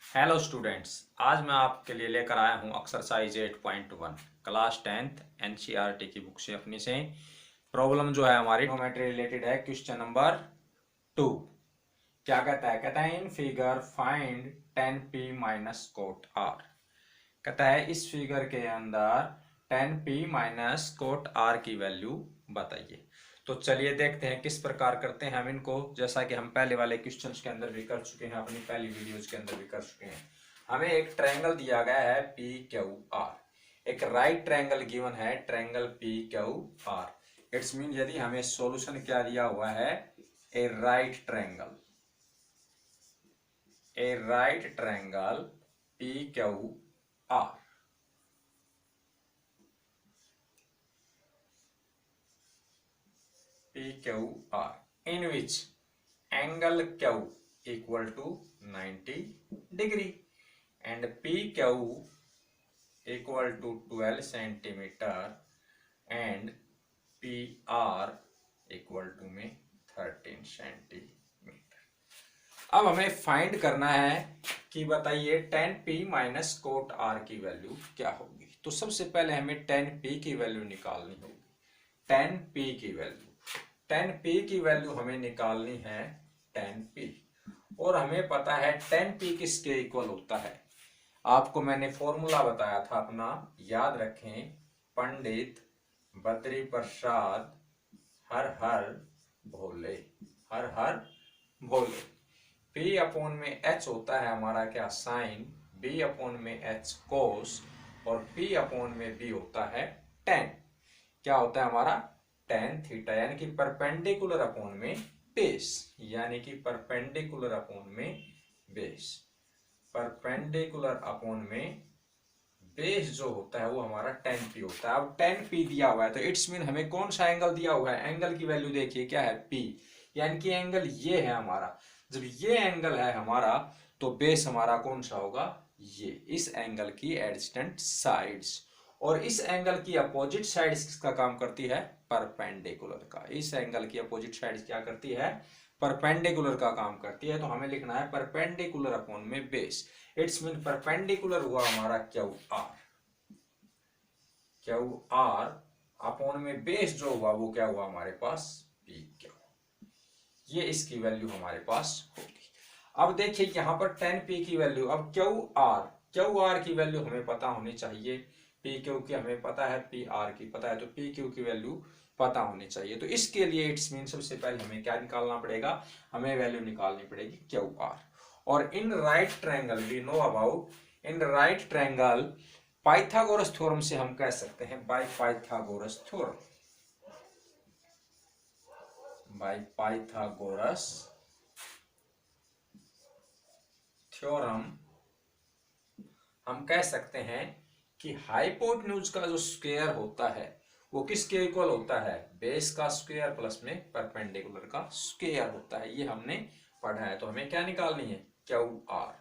Hello students, आज मैं आपके लिए लेकर आया हूं एक्सरसाइज 8.1 क्लास 10th एनसीईआरटी की बुक से अपनी से। प्रॉब्लम जो है हमारी ट्रिग्नोमेट्री रिलेटेड है। क्वेश्चन नंबर 2 क्या कहता है? कहता है in figure find 10p minus cot R. कहता है इस फिगर के अंदर 10p माइनस कोट आर की वैल्यू बताइए। तो चलिए देखते हैं किस प्रकार करते हैं हम इनको। जैसा कि हम पहले वाले क्वेश्चंस के अंदर भी कर चुके हैं, अपनी पहली वीडियोज के अंदर भी कर चुके हैं। हमें एक ट्रायंगल दिया गया है पी क्यू आर। एक राइट ट्रायंगल गिवन है, triangle P Q R. It's mean यदि हमें सॉल्यूशन क्या दिया हुआ है, a right triangle, a right triangle P Q R, PQR in which angle Q equal to 90 degree and PQ equal to 12 centimeter and PR equal to में 13 centimetre. अब हमें find करना है कि बताइए 10p माइनस कोट आर की value क्या होगी। तो सबसे पहले हमें 10p की वैल्यू निकालनी होगी। 10p की वैल्यू 10p की वैल्यू हमें निकालनी है 10p। और हमें पता है 10p किसके इक्वल होता है। आपको मैंने फॉर्मूला बताया था अपना, याद रखें। पंडित बद्री प्रसाद हर हर भोले, हर हर भोले। p अपॉन में h होता है हमारा क्या, साइन। b अपॉन में h कोस और p अपॉन में b होता है tan। क्या होता है हमारा, tan थीटा, यानी कि परपेंडिकुलर अपॉन में बेस, यानी कि परपेंडिकुलर अपॉन में बेस, परपेंडिकुलर अपॉन में बेस जो होता है वो हमारा 10p होता है। अब 10p दिया हुआ है तो इट्स मीन हमें कौन सा एंगल दिया हुआ है, एंगल की वैल्यू देखिए क्या है, p, यानी कि एंगल ये है हमारा। जब ये एंगल है हमारा तो बेस हमारा कौन सा होगा, ये, इस एंगल की एडजेसेंट साइड्स। और इस एंगल की अपोजिट साइड्स किसका काम करती है, परपेंडिकुलर का। इस एंगल की अपोजिट साइड्स क्या करती है, परपेंडिकुलर का काम करती है। तो हमें लिखना है परपेंडिकुलर अपॉन में बेस। इट्स मीन परपेंडिकुलर हुआ हमारा Q R, Q R upon में बेस जो हुआ वो क्या हुआ हमारे पास, पी क्यू। ये इसकी वैल्यू हमारे पास होगी। अब देखिए यहां पर 10p की वैल्यू, अब क्यू आर की वैल्यू हमें पता होनी चाहिए। पी क्यू की हमें पता है, पी आर की पता है, तो पी क्यू की वैल्यू पता होनी चाहिए। तो इसके लिए इट्स मीन सबसे पहले हमें क्या निकालना पड़ेगा, हमें वैल्यू निकालनी पड़ेगी क्यू आर। और in right triangle we know about, in right triangle Pythagoras theorem से हम कह सकते हैं, by Pythagoras theorem, by Pythagoras theorem हम कह सकते हैं कि हाइपोटेन्यूज का जो स्क्वायर होता है वो किसके इक्वल होता है, बेस का स्क्वायर प्लस में परपेंडिकुलर का स्क्वायर होता है। ये हमने पढ़ा है। तो हमें क्या निकालनी है, क्यू आर।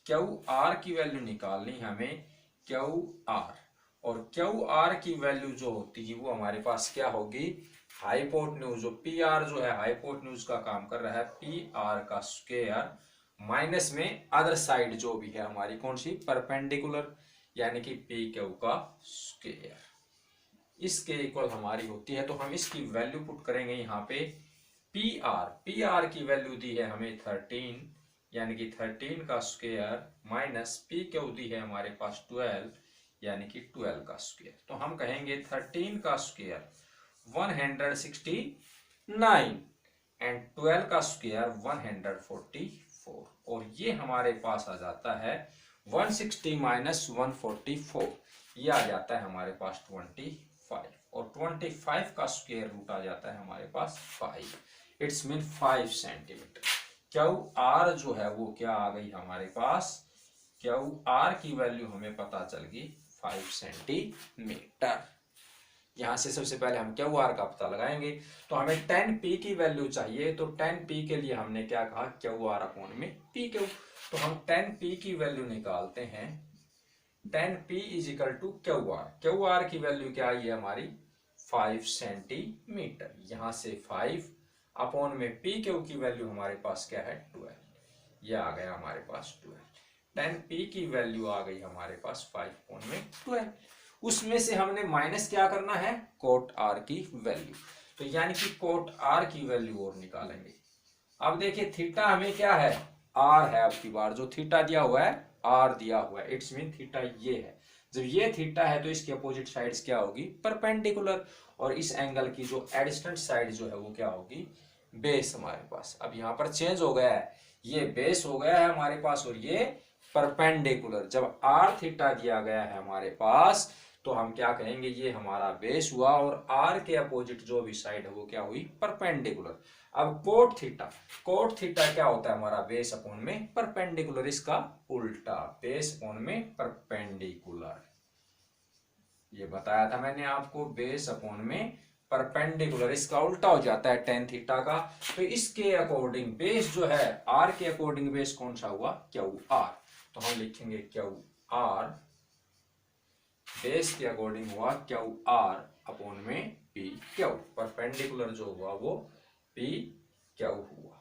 क्यू आर की वैल्यू निकालनी है हमें, क्यू आर। और क्यू आर की वैल्यू जो होती है वो हमारे पास क्या होगी, हाइपोटेन्यूज, जो पी आर जो है हाइपोटेन्यूज का काम कर रहा है, पी आर का स्क्वायर माइनस में अदर साइड जो भी है हमारी कौन सी, परपेंडिकुलर, यानी कि पी क्यू का स्क्वायर, इसके इक्वल हमारी होती है। तो हम इसकी वैल्यू पुट करेंगे यहाँ पे। पी आर की वैल्यू दी है हमें 13, यानी कि 13 का स्क्वायर माइनस पी क्यू दी है हमारे पास 12, यानी कि 12 का स्क्वायर। तो हम कहेंगे 13 का स्क्वायर 169 एंड 12 का स्क्वायर 144, और ये हमारे पास आ जाता है 160 माइनस 144, ये आ जाता है हमारे पास 25, और 25 का स्क्वायर रूट आ जाता है हमारे पास 5। It's mean 5 centimetre. Q R जो है वो क्या आ गई हमारे पास, क्यू आर की वैल्यू हमें पता चल गई 5 सेंटीमीटर। यहां से सबसे पहले हम क्यू आर का पता लगाएंगे। तो हमें 10p की वैल्यू चाहिए, तो 10p के लिए हमने क्या कहा, क्यू आर अपॉन में पी क्यू। तो हम 10p की वैल्यू निकालते हैं। 10p is equal to Q R. Q R की वैल्यू क्या आई है हमारी, 5 सेंटीमीटर। यहां से 5 अपॉन में पी क्यू की वैल्यू हमारे पास क्या है, 12। यह आ गया हमारे पास 12। tan P की वैल्यू आ गई हमारे पास 5 कोण में 12। उसमें से हमने माइनस क्या करना है, कोट R की वैल्यू। तो यानी कि कोट R की वैल्यू और निकालेंगे। अब देखिए थीटा हमें क्या है, R है। अब की बार जो थीटा दिया हुआ है R दिया हुआ है, इट्स मीन थीटा ये है। जब ये थीटा है तो इसकी अपोजिट साइड्स क्या होगी, परपेंडिकुलर। और इस एंगल की जो एडिस्टेंट साइड जो है वो क्या होगी, बेस हमारे पास। अब यहाँ पर चेंज हो गया है, ये बेस हो गया है हमारे पास और ये परपेंडिकुलर। जब आर थीटा दिया गया है हमारे पास तो हम क्या कहेंगे, ये हमारा बेस हुआ और आर के अपोजिट जो भी साइड है वो क्या हुई, परपेंडिकुलर। अब कोट थीटा क्या होता है हमारा, बेस अपॉन में परपेंडिकुलर, इसका उल्टा, बेस अपॉन में परपेंडिकुलर। ये बताया था मैंने आपको, बेस अपॉन में परपेंडिकुलर, इसका उल्टा हो जाता है टेन थीटा का। तो इसके अकॉर्डिंग बेस जो है आर के अकॉर्डिंग बेस कौन सा हुआ, क्यू आर। तो हम लिखेंगे क्यू आर, बेस के अकॉर्डिंग हुआ क्यू आर अपॉन में पी क्यू। परपेंडिकुलर जो हुआ वो पी क्यू हुआ,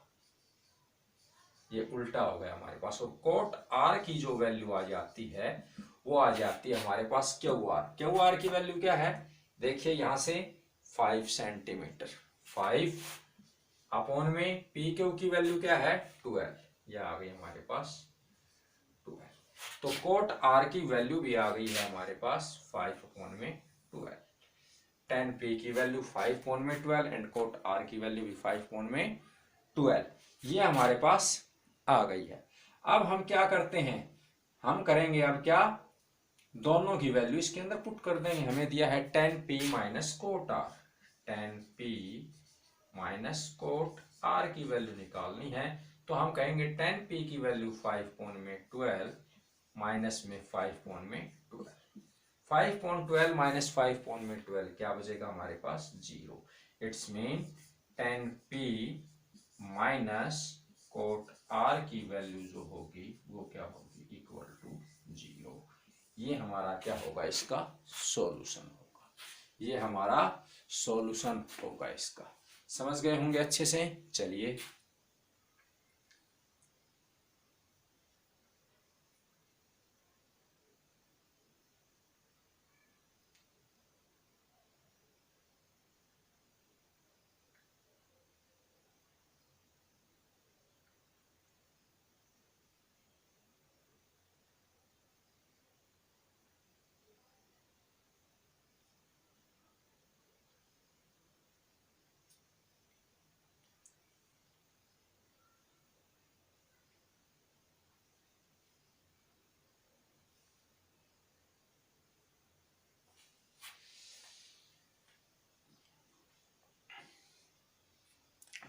ये उल्टा हो गया हमारे पास। और कोट आर की जो वैल्यू आ जाती है वो आ जाती है हमारे पास क्यू आर। क्यू आर की वैल्यू क्या है, देखिए यहां से 5 सेंटीमीटर, 5 अपॉन में पी क्यू की वैल्यू क्या है 12, यह आ गई हमारे पास 12। तो कोट आर की वैल्यू भी आ गई है हमारे पास 5 अपॉन में 12। टेन पी की वैल्यू 5 अपॉन में 12 एंड कोट आर की वैल्यू भी 5 अपॉन में 12, ये हमारे पास आ गई है। अब हम क्या करते हैं, हम करेंगे अब क्या, दोनों की वैल्यू इसके अंदर पुट कर देंगे। हमें दिया है ten P minus cot R, ten P minus cot R की वैल्यू निकालनी है। तो हम कहेंगे टेन पी की वैल्यू 5 कोण में 12 माइनस में 5 कोण में 12, 5 कोण 12 माइनस 5 कोण में 12 क्या बचेगा हमारे पास 0। It's mean ten P minus cot R की वैल्यू जो होगी वो क्या होगी, इक्वल टू 0। ये हमारा क्या होगा, इसका सॉल्यूशन होगा, ये हमारा सॉल्यूशन होगा इसका। समझ गए होंगे अच्छे से। चलिए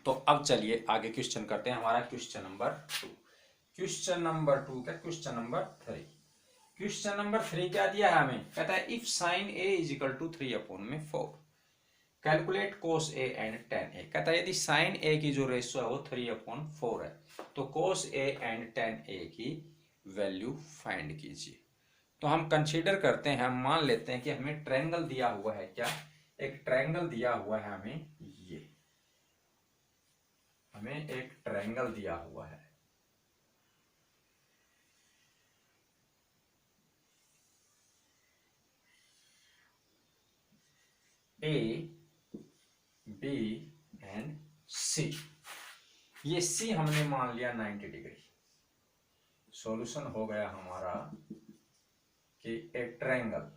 तो अब चलिए आगे क्वेश्चन करते हैं, हमारा क्वेश्चन नंबर 2। क्वेश्चन नंबर 2 क्या, क्वेश्चन नंबर 3। क्वेश्चन नंबर 3 क्या दिया है हमें, कहता है if sine A is equal to 3 upon में 4 calculate cos A and tan A. कहता है यदि साइन ए की जो रेशियो है वो 3 अपॉन 4 है तो कोस ए एंड टेन ए की वैल्यू फाइंड कीजिए। तो हम कंसीडर करते हैं, हम मान लेते हैं कि हमें ट्रायंगल दिया हुआ है, क्या, एक ट्रायंगल दिया हुआ है हमें, ये हमें एक ट्रायंगल दिया हुआ है, ए बी एंड सी। ये सी हमने मान लिया 90 डिग्री। सॉल्यूशन हो गया हमारा कि a triangle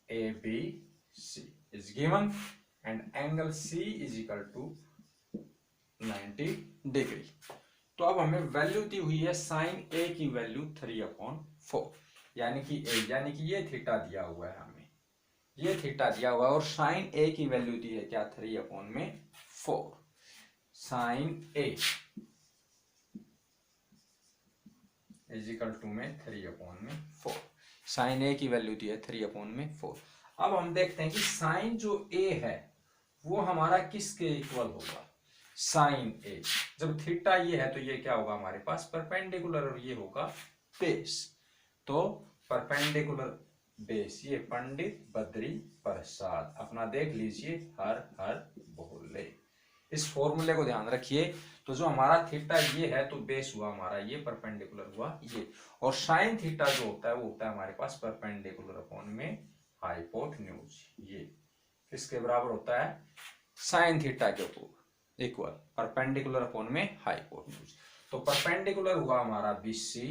A B C is given and angle C is equal to 90 degree. तो अब हमें वैल्यू दी हुई है साइन ए की वैल्यू 3 अपॉन 4, यानी कि ये थीटा दिया हुआ है हमें, ये थीटा दिया हुआ है और साइन ए की वैल्यू दी है क्या 3 अपॉन में 4। Sine A is equal to में 3 अपॉन में 4, साइन ए की वैल्यू दी है 3 अपॉन में 4। अब हम देखते हैं कि साइन जो ए है वो हमारा किसके इक्वल होगा, साइन ए। जब थीटा ये है तो ये क्या होगा हमारे पास परपेंडिकुलर और ये होगा बेस। तो परपेंडिकुलर बेस, ये पंडित बद्री प्रसाद अपना देख लीजिए, हर हर बोले। इस फॉर्मूले को ध्यान रखिए। तो जो हमारा थीटा ये है तो बेस हुआ हमारा ये, परपेंडिकुलर हुआ ये, और साइन थीटा जो होता है वो होता है हमारे पास परपेंडिकुलर अपॉन में हाइपोटेन्यूज। ये किसके बराबर होता है? साइन थीटा के ऊपर इक्वल परपेंडिकुलर अपॉन में हाइपोटेन्यूज। तो परपेंडिकुलर हुआ हमारा बीसी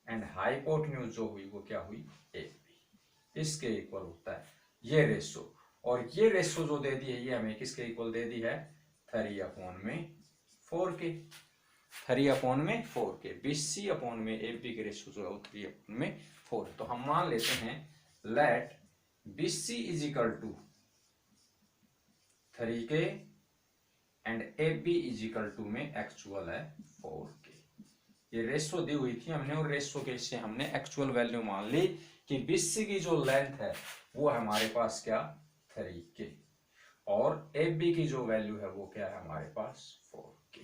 एंड हाइपोटेन्यूज जो हुई वो क्या हुई? एबी। इसके इक्वल होता है ये रेशो, और ये रेशो जो दे दी है ये हमें किसके इक्वल दे दी है? 3/4 के। 3/4 के बीसी अपॉन में एबी के रेशो जो है 3/4। तो हम मान लेते हैं let BC is equal to 3K and AB is equal to में एक्चुअल है 4K। ये रेशो दी हुई थी हमने, और रेशो के से हमने एक्चुअल वैल्यू मान ली कि BC की जो लेंथ है वो है हमारे पास क्या? 3K, और AB की जो वैल्यू है वो क्या है हमारे पास? 4K।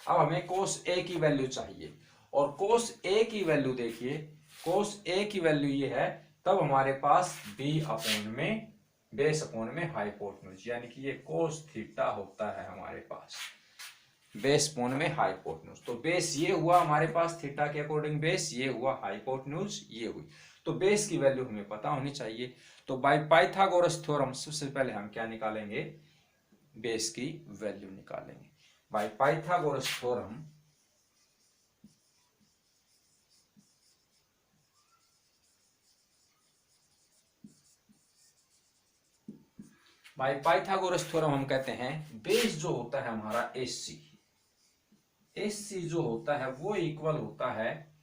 अब हमें कोस A की वैल्यू चाहिए, और कोस A की वैल्यू देखिए, कोस A की वैल्यू ये है, तब हमारे पास B अपॉन में बेस अपॉन में हाइपोटेन्यूज, यानी कि ये कोस थीटा होता है हमारे पास बेस अपॉन में हाइपोटेन्यूज। तो बेस ये हुआ हमारे पास थीटा के अकॉर्डिंग बेस, ये हुआ हाइपोटेन्यूज ये हुई। तो बेस की वैल्यू हमें पता होनी चाहिए। तो बाय पाइथागोरस थ्योरम सबसे पहले हम क्या निकालेंगे? बेस की वैल्यू निकालेंगे bye Pythagoras theorem. By Pythagoras theorem हम कहते हैं बेस जो होता है हमारा एससी जो होता है वो इक्वल होता है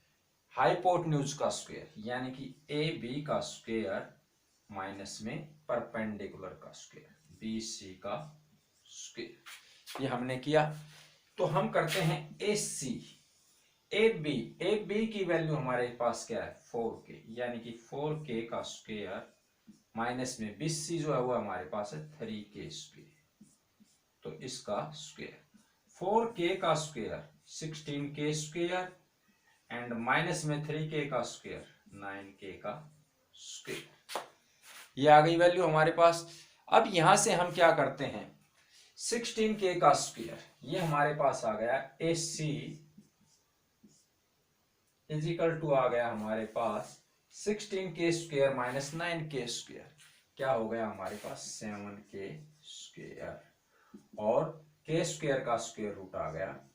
हाइपोटेन्यूज का स्क्वायर, यानी कि ए बी का स्क्वायर माइनस में परपेंडिकुलर का स्क्वायर, बी सी का स्क्वायर। ये हमने किया। तो हम करते हैं एस सी ए बी की वैल्यू हमारे पास क्या है? 4K, यानी कि 4K का स्क्वायर माइनस में बी सी जो है वो हमारे पास है 3K स्क्वायर। तो इसका स्क्वायर 4K का square 16K square and minus में 3K का स्क्वायर 9K का स्क्वायर। ये आ गई वैल्यू हमारे पास। अब यहां से हम क्या करते हैं? 16K का स्क्वायर ये हमारे पास आ गया AC इज इक्वल टू आ गया हमारे पास 16K square minus 9K square, क्या हो गया हमारे पास? 7K स्क्वायर, और K स्क्वायर का स्क्वायर रूट आ गया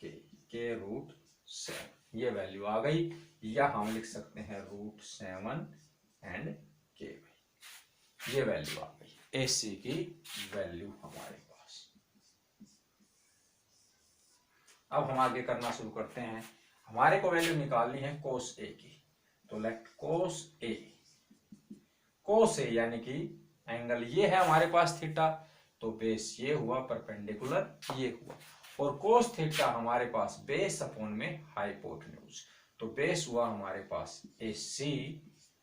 K√7। ये वैल्यू आ गई, या हम लिख सकते हैं √7 एंड K। ये वैल्यू आ गई AC की वैल्यू हमारे पास। अब हम आगे करना शुरू करते हैं। हमारे को वैल्यू निकालनी है कोस A की। तो लेट कोस A यानी कि एंगल ये है हमारे पास थीटा, तो बेस ये हुआ, परपेंडिकुलर ये हुआ, और कोस थीटा हमारे पास बेस अपॉन में हाइपोटेन्यूज। तो बेस हुआ हमारे पास AC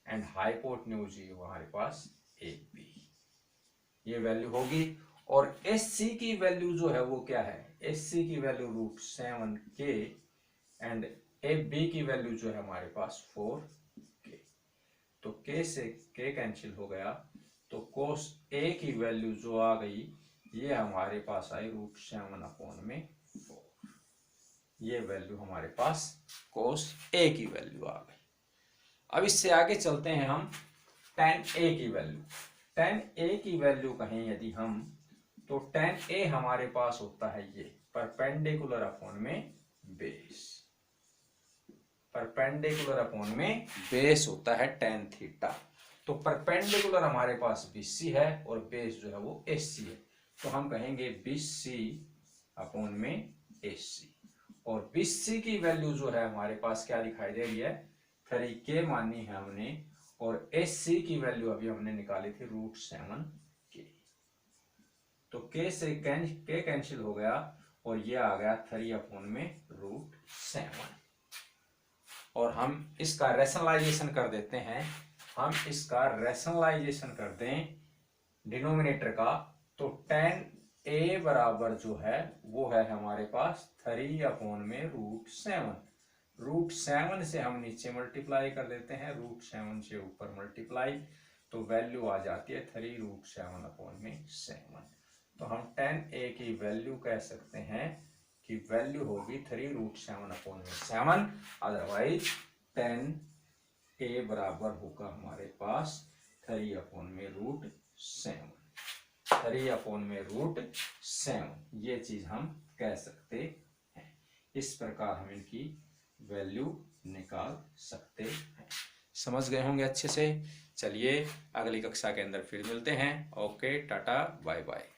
एंड हाइपोटेन्यूज ही हुआ हमारे पास AB। ये वैल्यू होगी, और SC की वैल्यू जो है वो क्या है? SC की वैल्यू √7K एंड AB की वैल्यू जो है हमारे पास 4K। तो K से K कैंसिल हो गया, तो कोस A की वैल्यू जो आ गई ये हमारे पास आई √7/4। ये वैल्यू हमारे पास कोस A की वैल्यू आ गई। अब इससे आगे चलते हैं हम tan A की वैल्यू। tan A की वैल्यू कहें यदि हम, तो tan A हमारे पास होता है ये परपेंडिकुलर अपॉन में बेस, परपेंडिकुलर अपॉन में बेस होता है tan थीटा। तो परपेंडिकुलर हमारे पास BC है और बेस जो है वो AC है, तो हम कहेंगे BC अपॉन में AC, और BC की वैल्यू जो है हमारे पास क्या दिखाई दे रही है? 3K मानी है हमने, और SC की वैल्यू अभी हमने निकाली थी √7K। तो K से K कैंसिल हो गया, और ये आ गया 3/में √7। और हम इसका रैशनलाइजेशन कर देते हैं, हम इसका रैशनलाइजेशन कर दें डिनोमिनेटर का, तो tan A बराबर जो है वो है हमारे पास 3/में √7। √7 से हम नीचे मल्टीप्लाई कर देते हैं, √7 से ऊपर मल्टीप्लाई, तो वैल्यू आ जाती है 3√7/7। तो हम tan a की वैल्यू कह सकते हैं कि वैल्यू होगी 3√7/7, अदरवाइज tan a बराबर होगा हमारे पास 3/√7, 3/√7, ये चीज हम कह सकते हैं। इस प्रकार हम इनकी वैल्यू निकाल सकते हैं। समझ गए होंगे अच्छे से। चलिए अगली कक्षा के अंदर फिर मिलते हैं। Okay, tata, bye bye.